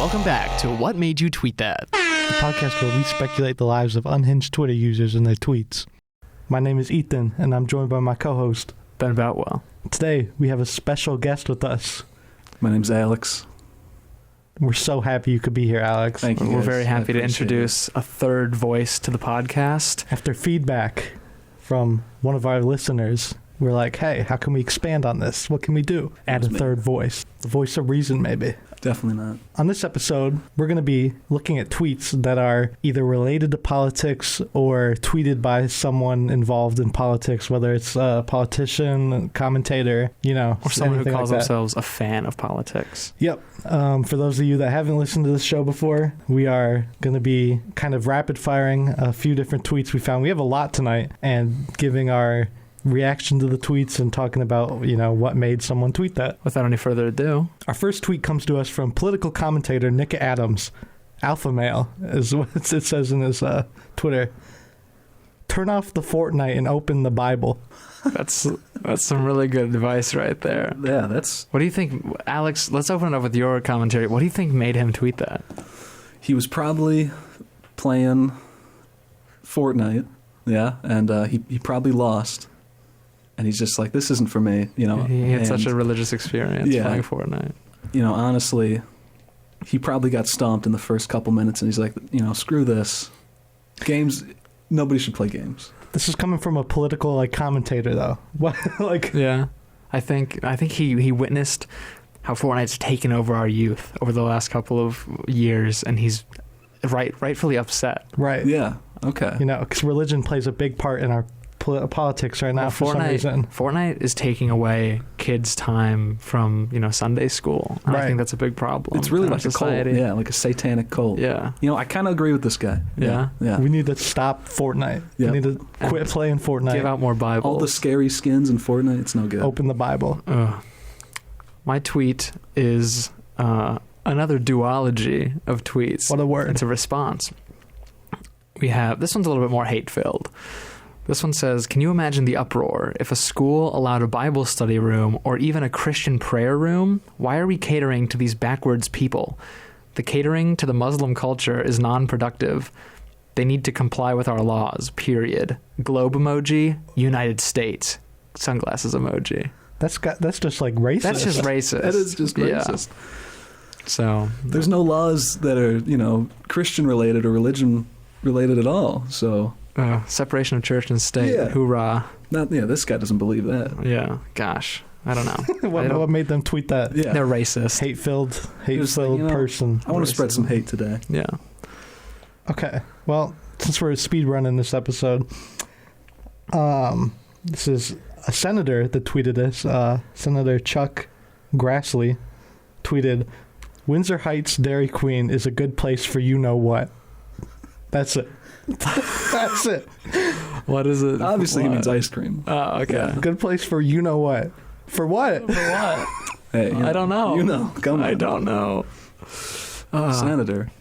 welcome back to What Made You Tweet That? The podcast where we speculate the lives of unhinged Twitter users and their tweets. My name is Ethan, and I'm joined by my co-host, Ben Boutwell. Today, we have a special guest with us. My name's Alex. We're so happy you could be here, Alex. Thank you. We're guys. very happy to I appreciate introduce a third voice to the podcast. After feedback from one of our listeners, we're like, hey, how can we expand on this? What can we do? Add a third voice. The voice of reason, maybe. it. Definitely not. On this episode, we're going to be looking at tweets that are either related to politics or tweeted by someone involved in politics, whether it's a politician, commentator, Or someone who anything calls like that. themselves a fan of politics. Yep. For those of you that haven't listened to this show before, we are going to be kind of rapid firing a few different tweets we found. We have a lot tonight, and giving our reaction to the tweets and talking about, what made someone tweet that. Without any further ado, Our first tweet comes to us from political commentator Nick Adams. Alpha male is what it says in his Twitter. Turn off the Fortnite and open the Bible. that's some really good advice right there. Yeah, that's... What do you think, Alex? Let's open it up with your commentary. What do you think made him tweet that? He was probably playing Fortnite, yeah, and he probably lost. And he's just like, this isn't for me, He had such and, a religious experience Yeah. playing Fortnite. honestly, he probably got stomped in the first couple minutes, and he's like, screw this. Games, nobody should play games. This is coming from a political commentator though. What Yeah, I think he witnessed how Fortnite's taken over our youth over the last couple of years, and he's rightfully upset. right? Yeah, okay. Because religion plays a big part in our politics right now for some reason. Fortnite is taking away kids' time from Sunday school. And I Right. think that's a big problem. It's really in our like a society. cult. Yeah, like a satanic cult. Yeah. I kind of agree with this guy. Yeah? Yeah. We need to stop Fortnite. Yeah. We need to quit And playing Fortnite. Give out more Bibles. All the scary skins in Fortnite, it's no good. Open the Bible. Ugh. My tweet is another duology of tweets. What a word. It's a response. We have, this one's a little bit more hate-filled. This one says, can you imagine the uproar if a school allowed a Bible study room or even a Christian prayer room? Why are we catering to these backwards people? The catering to the Muslim culture is non-productive. They need to comply with our laws, period. Globe emoji, United States. Sunglasses emoji. That's just like racist. That's just racist. That is just racist. Yeah. So There's no laws that are, Christian related or religion related at all. So, separation of church and state. Yeah. Hoorah. this guy doesn't believe that. Yeah. Gosh. I don't know. what made them tweet that? Yeah. They're racist. Hate-filled Just like, person. I want to spread some hate today. Yeah. Okay. Well, since we're speed running this episode, this is a senator that tweeted this. Senator Chuck Grassley tweeted, "Windsor Heights Dairy Queen is a good place for you-know-what." That's it. That's it. What is it? Obviously, he What? means ice cream. Oh, okay. Yeah. Good place for you-know-what. For what? For what? Hey, I don't know. Come on. I don't know. Senator.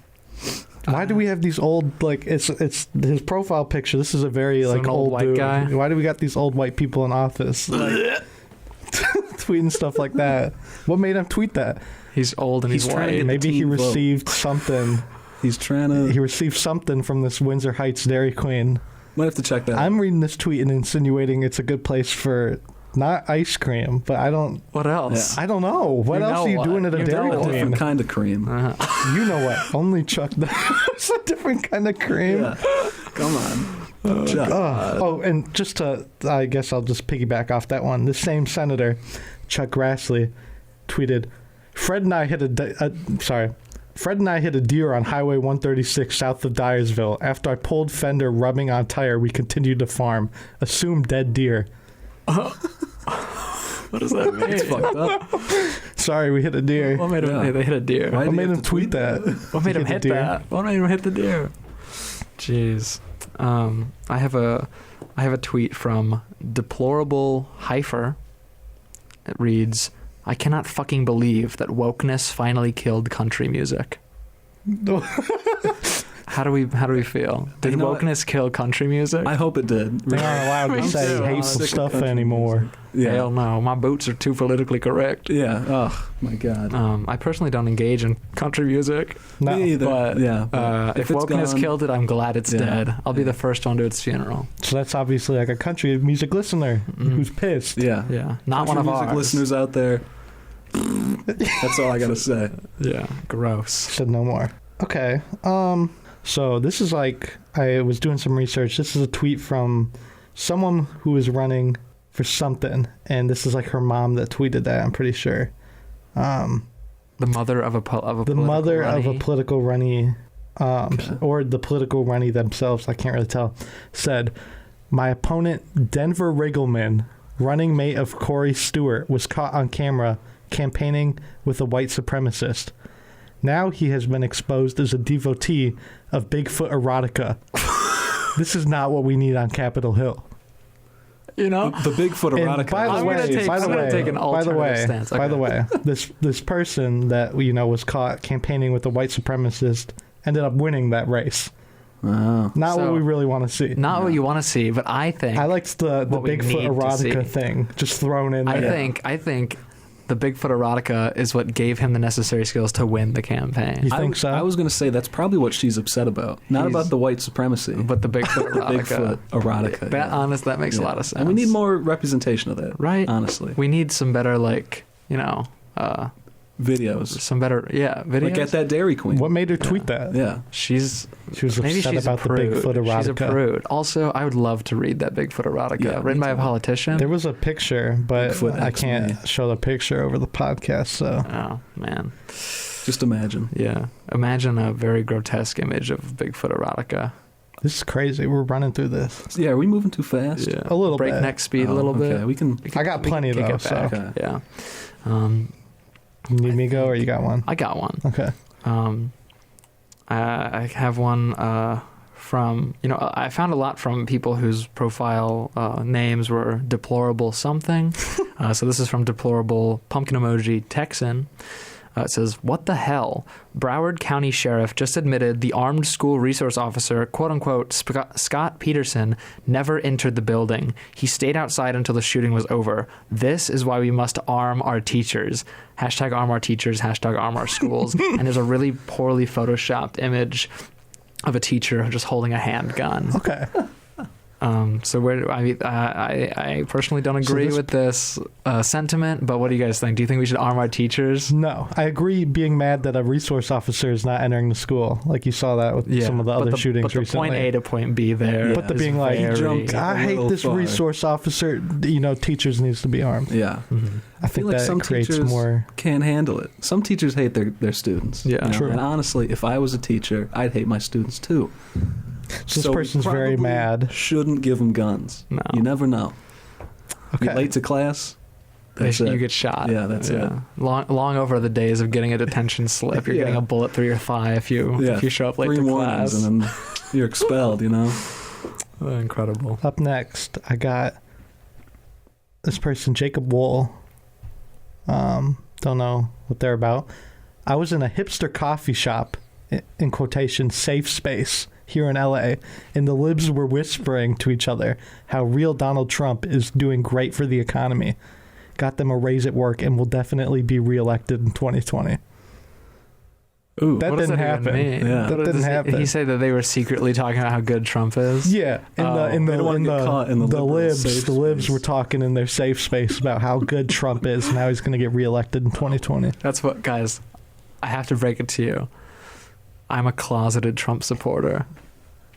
Why do we have these old, it's his profile picture. This is a very, Some old white dude. guy? Why do we got these old white people in office? Tweeting stuff like that. What made him tweet that? He's old and he's, He's trying to white. get- Maybe he teen vote. received something. He's trying to... He received something from this Windsor Heights Dairy Queen. Might have to check that. I'm reading this tweet and insinuating it's a good place for not ice cream, but I don't What else? know. What You else know are you what? doing at a You Dairy know a what? Queen? different kind of cream. You know what? Only Chuck. It's a different kind of cream. Yeah. Come on. Chuck. And just I guess I'll just piggyback off that one. The same senator, Chuck Grassley, tweeted, Fred and I hit a deer on Highway 136 south of Dyersville. After I pulled fender rubbing on tire, we continued to farm. Assume dead deer. What does that mean? It's fucked up. Sorry, we hit a deer. What made him? Yeah. They hit a deer. Why What do you made have him to tweet that? What made him Hit hit the deer? that? What made him hit the deer? Jeez. I have a tweet from Deplorable Heifer. It reads, I cannot fucking believe that wokeness finally killed country music. How do we feel? Did You know what? wokeness kill country music? I hope it did. They aren't allowed Me to say too. hateful Sick of stuff country anymore. music. Yeah. Hell no, my boots are too politically correct. Yeah. Oh my God. I personally don't engage in country music. No. Me either. But, yeah. but If it's wokeness gone- killed it, I'm glad it's Yeah. dead. I'll be the first one to its funeral. So that's obviously like a country music listener who's pissed. Yeah. Yeah, not Country one of music ours. listeners out there. That's all I gotta say. Yeah, gross. Said no more. Okay. So this is like, I was doing some research. This is a tweet from someone who is running for something, and this is like her mom that tweeted that. I'm pretty sure. The mother of a The mother of a runny. political runny, Okay. or the political runny themselves, I can't really tell, said, "My opponent, Denver Riggleman, running mate of Corey Stewart, was caught on camera campaigning with a white supremacist. Now he has been exposed as a devotee of Bigfoot erotica. This is not what we need on Capitol Hill." You know, The Bigfoot And erotica. by the I'm way, gonna take- by the I'm gonna way, take an by the alternative way, stance. by the Okay. way, this person that was caught campaigning with a white supremacist ended up winning that race. Oh. Not So- what we really want to see. not what No. you want to see, but I think I liked the what we Bigfoot need to erotica see. thing just thrown in there. I think the Bigfoot erotica is what gave him the necessary skills to win the campaign. You think so? I was going to say that's probably what she's upset about. Not He's- about the white supremacy, But the Bigfoot erotica. Bigfoot erotica. That makes a Yeah. lot of sense. And we need more representation of that, right? honestly. We need some better, Videos. some better, videos. Like at that Dairy Queen. What made her tweet that? Yeah. She was Maybe upset she's about a the prude. Bigfoot erotica. She's a prude. Also, I would love to read that Bigfoot erotica Yeah, written me by a too. politician. There was a picture, but Bigfoot I X can't me. show the picture over the podcast. So Oh man, Just imagine. yeah. Imagine a very grotesque image of Bigfoot erotica. this is crazy. We're running through this Yeah, are we moving too fast? Yeah, A little bit. breakneck speed, a Oh, little okay. bit. We can. I got plenty we can though, get so- back. Okay. Yeah. You need me to go, or you got one? I got one. Okay. I have one from, I found a lot from people whose profile names were deplorable something. So this is from deplorable pumpkin emoji Texan. It says, "What the hell? Broward County Sheriff just admitted the armed school resource officer, quote unquote, Scott Peterson, never entered the building. He stayed outside until the shooting was over. This is why we must arm our teachers. Hashtag arm our teachers, hashtag arm our schools." And there's a really poorly photoshopped image of a teacher just holding a handgun. Okay. So I personally don't agree this- with this sentiment, but what do you guys think? Do you think we should arm our teachers? No, I agree. Being mad that a resource officer is not entering the school, like you saw that with some of the other shootings but the recently. point A to point B there. Yeah. But the is being like, very- jumped I a hate little this far. resource officer. Teachers needs to be armed. Yeah. Mhm. I think feel like that some creates teachers more. Can't handle it. Some teachers hate their students. Yeah. True. And honestly, if I was a teacher, I'd hate my students too. So this we person's very probably mad. Shouldn't give them guns. No. You never know. Okay. You're late to class. That's you it. get shot. Yeah, that's it. Long over the days of getting a detention slip. You're Yeah. getting a bullet through your thigh if you show up late 3 to warnings class. and then you're expelled. Incredible. Up next, I got this person, Jacob Wool. Don't know what they're about. "I was in a hipster coffee shop, in quotation, safe space, here in LA, and the libs were whispering to each other how real Donald Trump is doing great for the economy. Got them a raise at work and will definitely be reelected in 2020. Ooh, That What does didn't that even happen. mean? Yeah. That didn't happen. Did he say that they were secretly talking about how good Trump is? Yeah, in they don't wanna get caught in the liberal libs, safe the libs space. were talking in their safe space about how good Trump is and how he's going to get reelected in 2020. That's what, guys, I have to break it to you. I'm a closeted Trump supporter.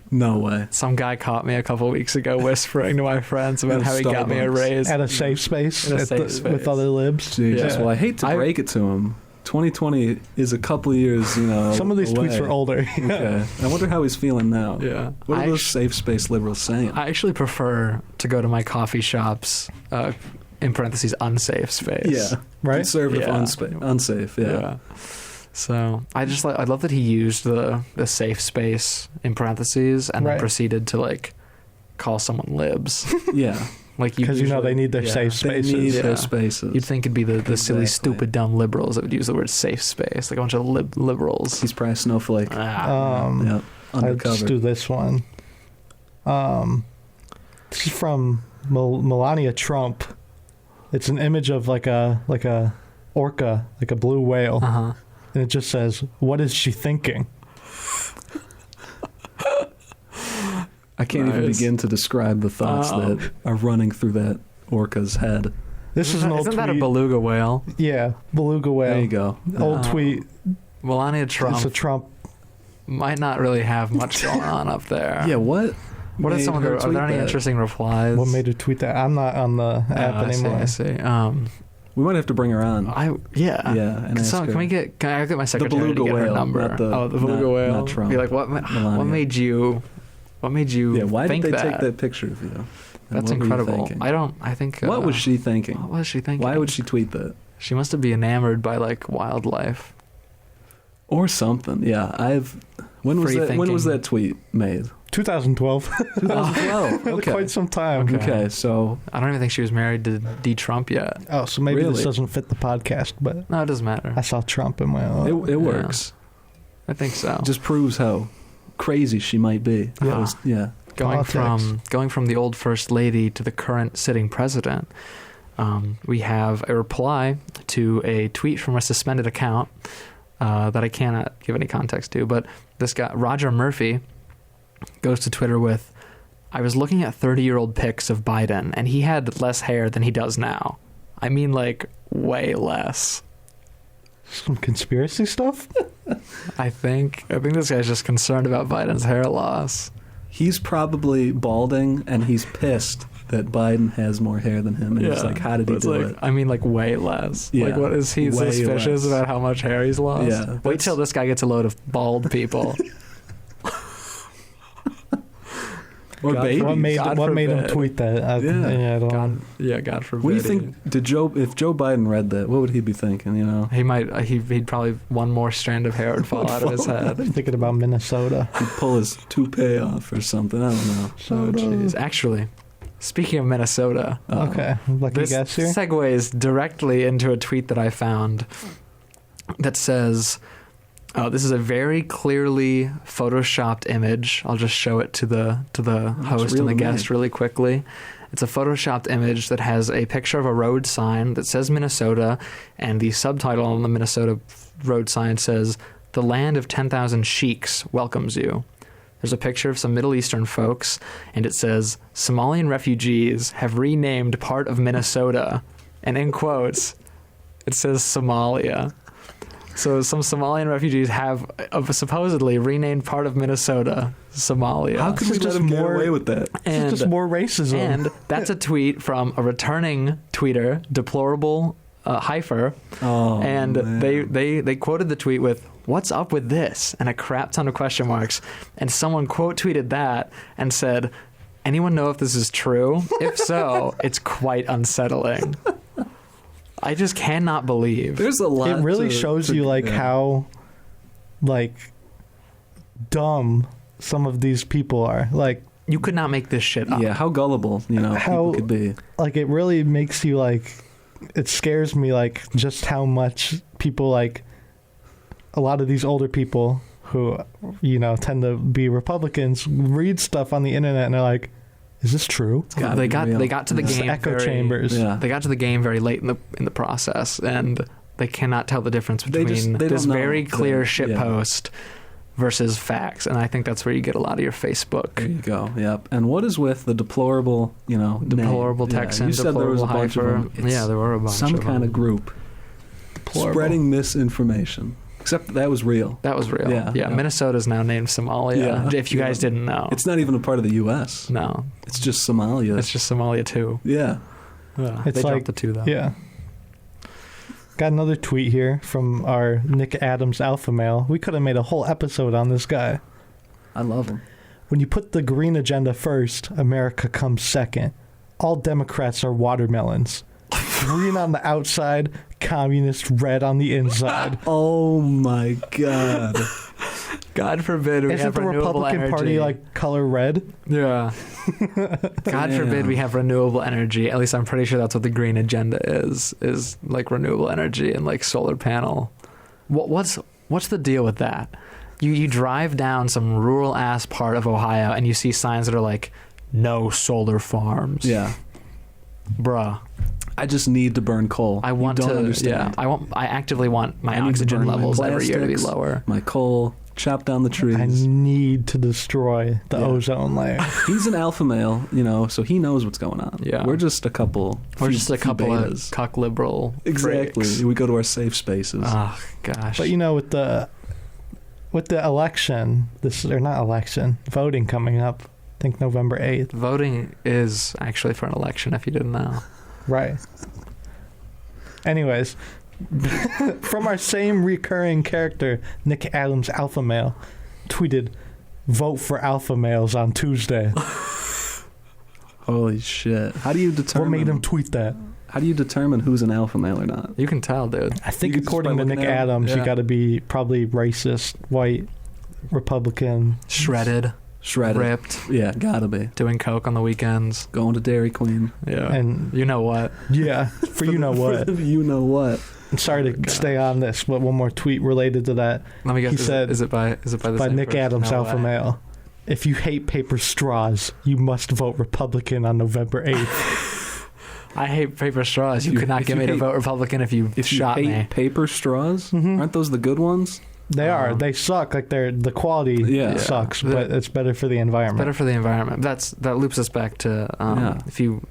No way. Some guy caught me a couple weeks ago whispering to my friends about At how he got me a Starbucks. raise. At a safe space, In a safe space. with other libs. Jesus. Yeah. Well, I hate to break it to him. 2020 is a couple of years, Some of these away. tweets were older. Okay. I wonder how he's feeling now. Yeah. What are I those actu- safe space liberals saying? I actually prefer to go to my coffee shops, in parentheses, unsafe space. Yeah. Right? Conservative, Yeah. unsafe. Yeah. So I love that he used the safe space in parentheses and Right. then proceeded to call someone libs. Yeah. Because they need their safe They spaces. need Yeah. their spaces. You'd think it'd be the silly, Exactly. stupid, dumb liberals that would use the word safe space, like a bunch of liberals. He's probably a snowflake. Ah, Um, Yep. undercover. Let's do this one. This is from Melania Trump. It's an image of like a orca, like a blue whale, Uh-huh. and it just says, "What is she thinking?" I can't even Nice. begin to describe the thoughts that are running through that orca's head. This is an old Isn't tweet. that a beluga whale? Yeah, beluga whale. There you go. Old Oh. tweet. Melania Trump It's a Trump. might not really have much going on up there. Yeah, what? What are made some of her the? Are tweet there any that? interesting replies? What made her tweet that? I'm not on the app I see, anymore. I see. We might have to bring her on. Yeah. Yeah, and ask her. Can I get my secretary beluga to get her whale, number? not the- the beluga not- whale. not Trump. Be like, what Melania. made you? What made you? Yeah, why think did they that? take that picture of you? And That's what were you incredible. thinking? I think. What was she thinking? What was she thinking? Why would she tweet that? She must have been enamored by like wildlife. Or something. Yeah, When was Free that? When was thinking. that tweet made? 2012. 2012. Okay. Quite some time. Okay, so I don't even think she was married to D. Trump yet. Oh, so maybe Really? this doesn't fit the podcast, but No, it doesn't matter. I saw Trump in my. it works. I think so. Just proves how crazy she might be. Yeah. That was- yeah. going Politics. from the old first lady to the current sitting president. We have a reply to a tweet from a suspended account that I cannot give any context to, but this guy Roger Murphy goes to Twitter with, "I was looking at 30-year-old pics of Biden, and he had less hair than he does now. I mean, like, way less." Some conspiracy stuff. I think this guy's just concerned about Biden's hair loss. He's probably balding, and he's pissed that Biden has more hair than him. And he's like, how did he But it's do like, it? I mean, like, way less. Yeah, Like, what is he way suspicious less. about how much hair he's lost? Yeah, Wait that's- till this guy gets a load of bald people. Or God babies. What made God what made him forbid. tweet that? I don't know. God forbid. What do you think? If Joe Biden read that, what would he be thinking? You know, He might. He'd probably one more strand of hair would fall out of his head. I'm thinking about Minnesota. he'd pull his toupee off or something. I don't know. Oh, jeez. Actually, speaking of Minnesota, Okay, lucky this guess here. segues directly into a tweet that I found that says, this is a very clearly photoshopped image. I'll just show it to the host real and the to me. guest really quickly. It's a photoshopped image that has a picture of a road sign that says Minnesota, and the subtitle on the Minnesota road sign says, "The land of 10,000 sheiks welcomes you." There's a picture of some Middle Eastern folks, and it says, "Somalian refugees have renamed part of Minnesota." And in quotes, it says Somalia. So some Somalian refugees have supposedly renamed part of Minnesota Somalia. How could This we is let just him get more- away with that? and, It's just more racism. and that's a tweet from a returning tweeter, Deplorable Heifer, Oh, and man. they quoted the tweet with, "What's up with this?" and a crap ton of question marks. And someone quote tweeted that and said, "Anyone know if this is true? If so, it's quite unsettling." I just cannot believe. There's a lot. it really shows you like how like dumb some of these people are. Like You could not make this shit up. Yeah, how gullible How- people could be. it really makes you like it scares me like just how much people like a lot of these older people who tend to be Republicans read stuff on the internet and they're like, is this true? gotta They be got real. they got to the It's game echo very, chambers. Yeah. They got to the game very late in the process, and they cannot tell the difference They between don't this know. very clear They- shit yeah. post versus facts. And I think that's where you get a lot of your Facebook. There you go. Yep. And what is with the deplorable, Deplorable name? Texan, You said there was a deplorable bunch of Heifer. them. It's Yeah, there were a bunch some of kind them. of group Deplorable. spreading misinformation. Except that was real. That was real. Yeah, yeah. Minnesota's now named Somalia. Yeah. If you guys Yeah. didn't know. It's not even a part of the U.S. No. It's just Somalia. It's just Somalia too. Yeah. Yeah, It's they like- dropped the two though. Yeah. Got another tweet here from our Nick Adams alpha male. We could have made a whole episode on this guy. I love him. When you put the green agenda first, America comes second. All Democrats are watermelons. Green on the outside, communist red on the inside. Oh my God. God forbid we Isn't have the renewable Republican energy. Party like color red? Yeah. God forbid we have renewable energy. At least I'm pretty sure that's what the green agenda is like renewable energy and like solar panel. What's the deal with that? You drive down some rural ass part of Ohio and you see signs that are like, no solar farms. Yeah. Bruh. I just need to burn coal. I want you don't to. understand. Yeah. I actively want my I need to oxygen burn my levels every year to be plastics. lower. My coal, chop down the trees. I need to destroy the Yeah. ozone layer. He's an alpha male, so he knows what's going on. Yeah. We're just a couple. We're just a couple of betas. cuck liberal. Exactly. freaks. We go to our safe spaces. Oh gosh. But with the election, voting coming up, I think November 8th. Voting is actually for an election, if you didn't know. Right. Anyways, from our same recurring character, Nick Adams Alpha Male tweeted, "Vote for alpha males on Tuesday." Holy shit! How do you What determine? made him tweet that? How do you determine who's an alpha male or not? You can tell, dude. I think You just according by to Nick looking at him? Adams, Yeah. you got to be probably racist, white, Republican. Shredded, Shredded. ripped, Yeah, gotta be. doing coke on the weekends. Going to Dairy Queen. Yeah. And You know what? yeah, for you know what. you know what? I'm sorry to gosh. stay on this, but one more tweet related to that Let me guess. He said- is it by the by same Nick person? Adams No Alpha way. Male. If you hate paper straws, you must vote Republican on November 8th. I hate paper straws. You If could not if get you me to hate- vote Republican if you If you shot hate me. paper straws, Mhm. aren't those the good ones? They are. They suck. Like the quality Yeah. sucks, The- but it's better for the environment. Better for the environment. That loops us back to Yeah.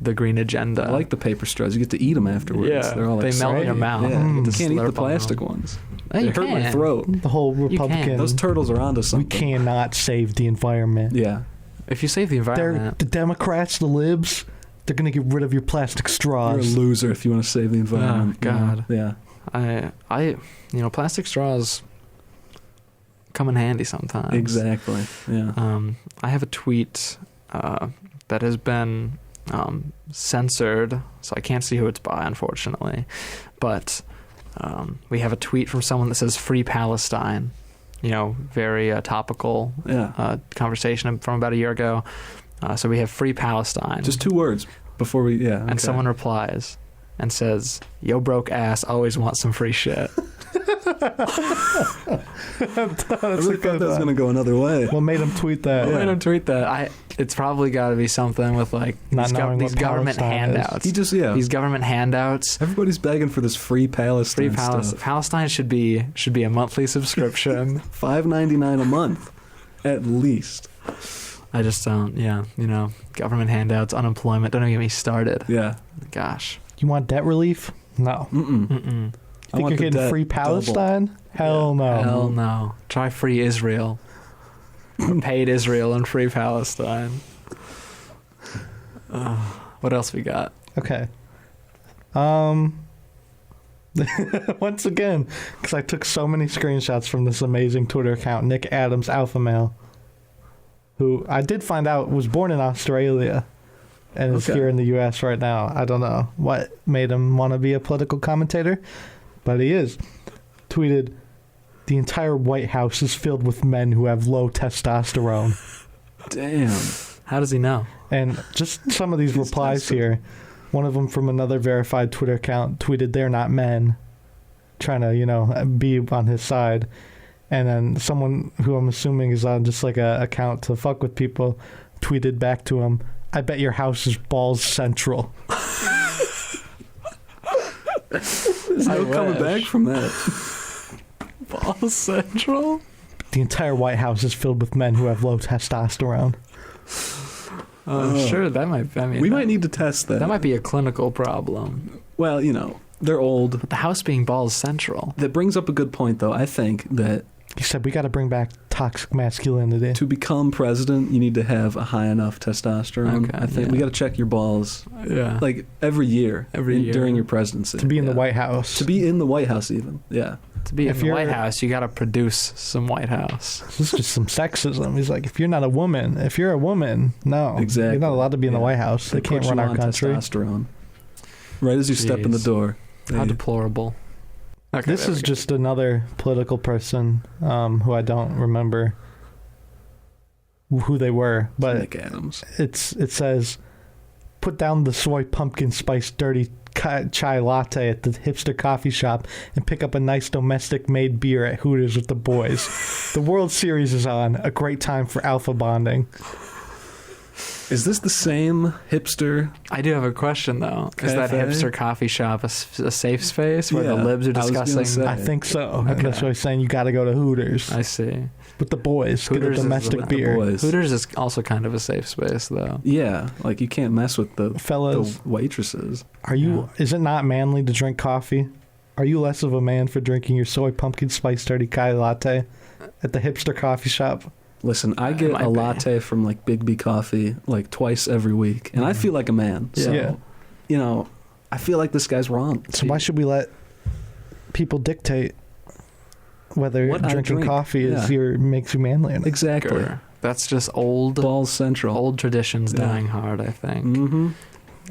the green agenda. I like the paper straws. You get to eat them afterwards. Yeah, They're all they melt in exciting. your mouth. Yeah. Mm. You Just can't eat the slurp on plastic them. ones. Oh, They you hurt my can. throat. The whole can. Republican. Those turtles are onto we something. cannot save the environment. Yeah. If you save the They're environment, the Democrats, the libs. They're gonna get rid of your plastic You're a straws. loser if you want to save the environment. Oh, God. Yeah. I plastic straws come in handy sometimes. Exactly. Yeah. I have a tweet that has been censored, so I can't see who it's by, unfortunately. But we have a tweet from someone that says "Free Palestine." Very topical Yeah. conversation from about a year ago. So we have "Free Palestine." Just 2 words before we. Yeah. And someone replies and says, "Yo broke ass always want some free shit." I really thought that was going to go another way. What made him tweet that? Why don't tweet that? It's probably got to be something with like Not knowing these what government Palestine is. handouts. He just These government handouts. Everybody's begging for this free Palestine Free stuff. Palestine should be a monthly subscription. $5.99 a month, at least. I just don't. Yeah, government handouts, unemployment. Don't even get me started. Yeah. Gosh. You want debt relief? No. Mm-mm. Mm-mm. I Think want you're the getting debt free Palestine? Hell no. Hell no. Try free Israel. Or paid Israel and free Palestine. What else we got? Okay. Once again, because I took so many screenshots from this amazing Twitter account, Nick Adams Alpha Male, who I did find out was born in Australia and is Okay. here in the U.S. right now. I don't know what made him want to be a political commentator, but he is. Tweeted, "The entire White House is filled with men who have low testosterone." Damn. How does he know? And just some of these He's replies tested. here. One of them from another verified Twitter account tweeted, "They're not men," trying to, be on his side. And then someone who I'm assuming is on just like a account to fuck with people tweeted back to him, "I bet your house is balls central." There's I no coming wish. back from that. Ball Central? The entire White House is filled with men who have low testosterone. Oh. Sure, that might. We might need to test that. That might be a clinical problem. Well, they're old. But the house being balls central. That brings up a good point, though. I think that He said we got to bring back toxic masculinity. to become president, you need to have a high enough testosterone. Okay, I think yeah. we got to check your balls Yeah. like every year, Year. during your presidency. To be in the Yeah. White House. To be in the White House, even. Yeah. To be if in the you're- White House, you got to produce some White House. This is just some sexism. He's like, if you're a woman, no. Exactly. You're not allowed to be in the Yeah. White House. They can't Put run you our on country. Testosterone. Right as you step in the Jeez. door. How They- deplorable. Okay, This there is we go. just another political person who I don't remember who they were, but Nick Adams. it says put down the soy pumpkin spice dirty chai latte at the hipster coffee shop and pick up a nice domestic made beer at Hooters with the boys. The World Series is on. A great time for alpha bonding. Is this the same hipster? I do have a question, though. Is that Cafe? hipster coffee shop a safe space where the Yeah, libs are I was gonna discussing? say. I think so. Okay. That's why I'm saying you got to go to Hooters I see. with the boys. Hooters get is a domestic with the beer. boys. Hooters is also kind of a safe space, though. Yeah, like you can't mess with the Fellas, waitresses. are you? Is it not manly to drink coffee? Are you less of a man for drinking your soy pumpkin spice dirty chai latte at the hipster coffee shop? Listen, I It get might a be. latte from like Big B Coffee like twice every week, and I feel like a man. So, Yeah. you know, I feel like this guy's wrong. So why should we let people whether What I drinking drink, coffee is yeah. makes you manly or not? Exactly. Sure. That's just old Balls Central. old traditions Yeah. dying hard, I think. Mm-hmm.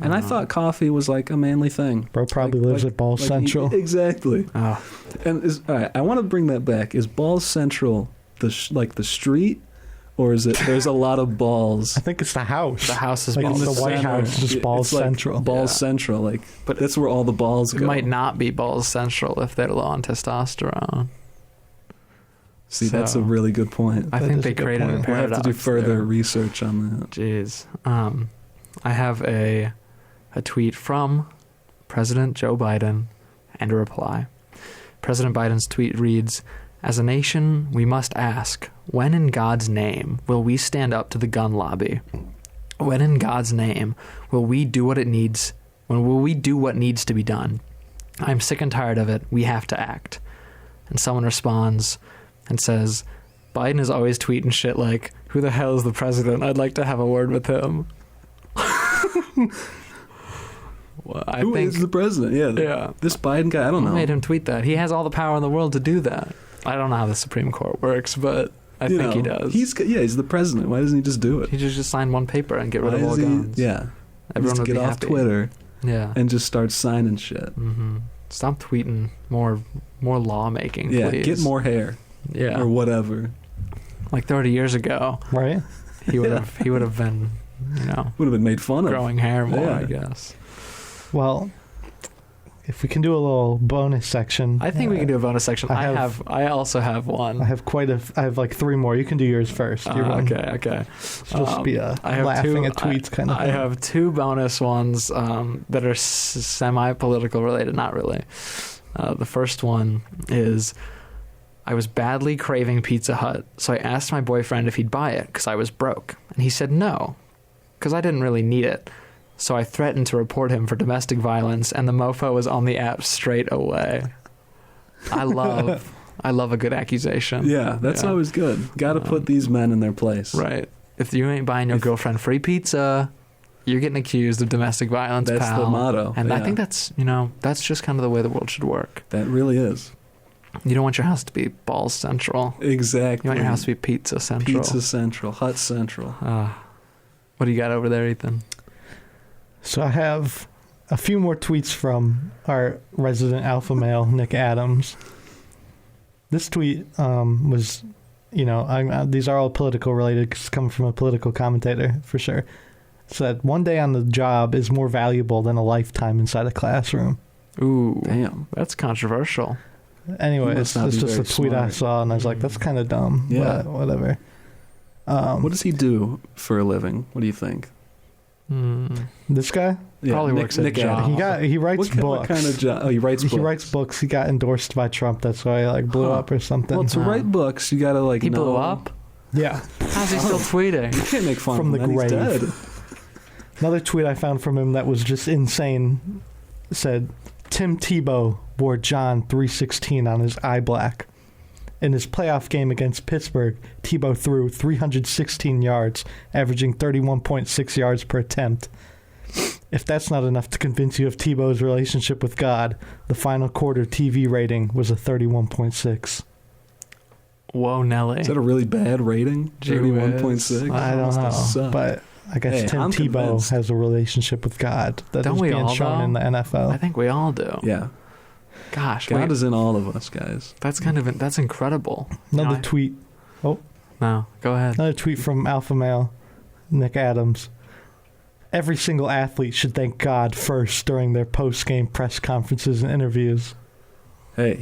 And I Uh, thought coffee was like a manly thing. Bro probably Like- lives like- at Balls Like, Central. Exactly. Oh, And all right, I want to bring that back. Is Balls Central like the street, or is it? There's a lot of balls. I think it's the house. the house is Like balls. the White center. House, just It's Balls like Central. Balls Yeah. Central, like, But but that's where all the balls It go. might not be balls central if they're low on testosterone. See, that's So- a really good point. I That think is they a good created a point. We'll have paradox. to do further there. research on that. Jeez. I have a tweet from President Joe Biden and a reply. President Biden's tweet reads, "As a nation, we must ask, when in God's name will we stand up to the gun lobby? When in God's name will we do what it needs? When will we do what needs to be done? I'm sick and tired of it. We have to act." And someone responds and says, "Biden is always tweeting shit like, 'Who the hell is the president? I'd like to have a word with him.'" Well, I Who think is the president? Yeah, yeah. this Biden guy. I don't Who know. made him tweet that? He has all the power in the world to do that. I don't know how the Supreme Court works, but I You think he know, does. He's the president. Why doesn't he just do it? He just sign one paper and get rid Why of all is he- guns. Yeah, he Everyone needs would to be get off happy. Twitter Yeah. and just start signing shit. hmm Stop tweeting more lawmaking, Yeah, please. get more hair Yeah. or whatever. Like 30 years ago, Right? he would have been, Would have been made fun of. growing hair more, Yeah. I guess. Well, if we can do a little bonus section. I think we can do a bonus section. I also have one. I have like three more. You can do yours first. Your one. Okay. It'll just be a I have laughing two, at tweets kind of I thing. have two bonus ones that are semi-political related, not really. The first one is, I was badly craving Pizza Hut, so I asked my boyfriend if he'd buy it because I was broke. And he said no, because I didn't really need it. So I threatened to report him for domestic violence, and the mofo was on the app straight away. I love a good accusation. Yeah, that's Yeah. always good. Got to put these men in their place. Right. If you ain't buying your girlfriend free pizza, you're getting accused of domestic violence, That's pal. the motto. And I yeah. think that's just kind of the way the world should work. That really is. You don't want your house to be balls central. Exactly. You want your house to be pizza central. Pizza Central, Hut Central. What do you got over there, Ethan? So I have a few more tweets from our resident alpha male, Nick Adams. This tweet was, these are all political related 'cause it's coming from a political commentator for sure. It said, "One day on the job is more valuable than a lifetime inside a classroom." Ooh, Damn. that's controversial. Anyway, He it's must not be just a very tweet I smart. saw, and I was like, that's kind of dumb. Yeah. But whatever. What does he do for a living? What do you think? This guy? Probably Nick, works at Nick Job. Adams. He writes books. What kind of job? Oh, he writes books. He writes books. He got endorsed by Trump. That's why he blew Huh. up or something. Well, to Huh. write books, you gotta He blew know- up? Yeah. How's he still tweeting? You can't make fun From of the him. He's grave. dead. Another tweet I found from him that was just insane said, "Tim Tebow wore John 3:16 on his eye black. In his playoff game against Pittsburgh, Tebow threw 316 yards, averaging 31.6 yards per attempt. If that's not enough to convince you of Tebow's relationship with God, the final quarter TV rating was a 31.6. Whoa, Nelly. Is that a really bad rating? Gee whiz. 31.6? I don't Must know, have sucked. but I guess Hey, Tim I'm Tebow convinced. has a relationship with God that Don't is we being all, shown though? in the NFL. I think we all do. Yeah. Gosh, God wait, is in all of us, guys. that's incredible. Another I- tweet. No, go ahead. Another tweet from Alpha Male, Nick Adams. every single athlete should thank God first during their post-game press conferences and interviews. Hey,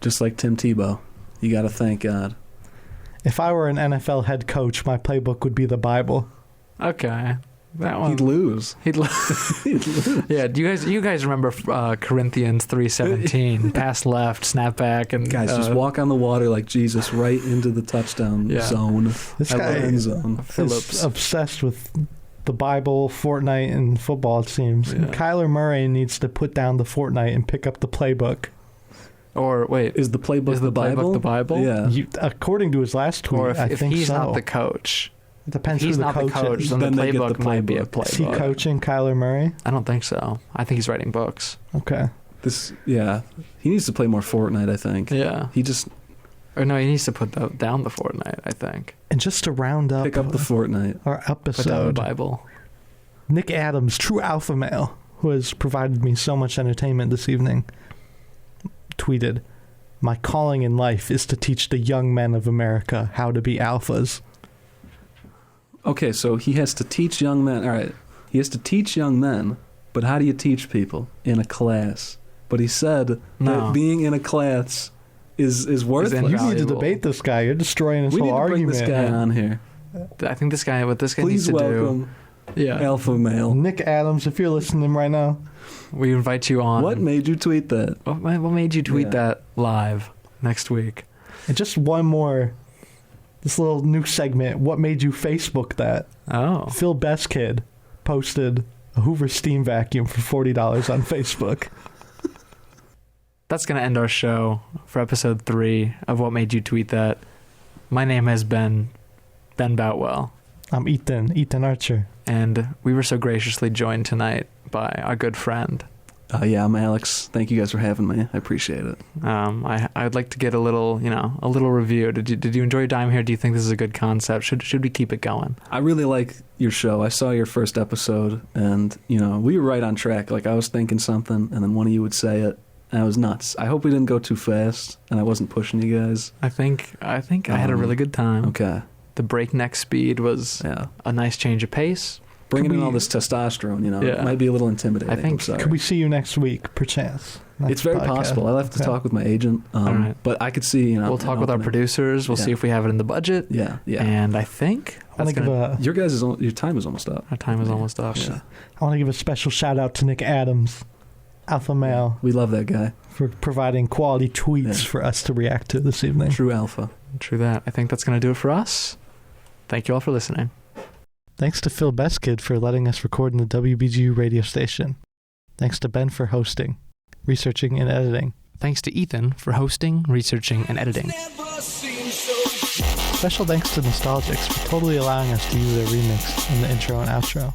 just like Tim Tebow, you got to thank God. If I were an NFL head coach, my playbook would be the Bible. Okay. That one. He'd lose. He'd lose. Yeah. Do you guys remember Corinthians 3:17? Pass left, snap back, and Guys, just walk on the water like Jesus right into the touchdown zone. This guy end zone. is obsessed with the Bible, Fortnite, and football, it seems. Yeah. Kyler Murray needs to put down the Fortnite and pick up the playbook. Or wait, Is the playbook is the Bible? playbook the Bible? Yeah. According to his last tweet, Or I if think he's so. not the coach, It depends if he's who the not coach the coach, is. then the Then they get the playbook might be a playbook. Is he playbook. coaching Kyler Murray? I don't think so. I think he's writing books. Okay. He needs to play more Fortnite, I think. Yeah. He just Or no, he needs to put down the Fortnite, I think. And just to round up, pick up the Fortnite. our Put down the episode, Bible. Nick Adams, true alpha male, who has provided me so much entertainment this evening, tweeted, "My calling in life is to teach the young men of America how to be alphas." Okay, so he has to teach young men. All right, he has to teach young men, but how do you teach people in a class? But he said No. that being in a class is worthless. in- You need to Valuable. debate this guy. You're destroying his We need whole to bring argument. this guy on here. I think what this guy Please needs to welcome do. Yeah. Alpha Male. Nick Adams, if you're listening right now, We invite you on. What made you tweet that? What made you tweet Yeah. that live next week? and just one more, this little new segment. What made you Facebook that? Oh. Phil Bestkid posted a Hoover steam vacuum for $40 on Facebook. That's going to end our show for episode 3 of What Made You Tweet That. My name has been Ben Boutwell, I'm Ethan Archer. and we were so graciously joined tonight by our good friend. Yeah, I'm Alex. Thank you guys for having me. I appreciate it. I'd like to get a little review. Did you enjoy your time here? Do you think this is a good concept? Should we keep it going? I really like your show. I saw your first episode, and we were right on track. Like I was thinking something, and then one of you would say it, and I was nuts. I hope we didn't go too fast, and I wasn't pushing you guys. I think I had a really good time. Okay. The breakneck speed was Yeah. a nice change of pace. Bringing in we- all this testosterone, Yeah. it might be a little intimidating. I think- I'm sorry. Could we see you next week, perchance? Next It's very podcast. possible. I'll have to Okay. talk with my agent, All right. but I could see. We'll talk with our producers. We'll see Yeah. if we have it in the budget. Yeah, yeah. And I think I want to give Your time is almost up. our time is almost up. Yeah. I want to give a special shout out to Nick Adams, alpha male, We love that guy. for providing quality tweets Yeah. for us to react to this evening. True alpha. True that. I think that's going to do it for us. Thank you all for listening. Thanks to Phil Bestkid for letting us record in the WBGU radio station. Thanks to Ben for hosting, researching, and editing. Thanks to Ethan for hosting, researching, and editing. Special thanks to Nostalgics for totally allowing us to use their remix in the intro and outro.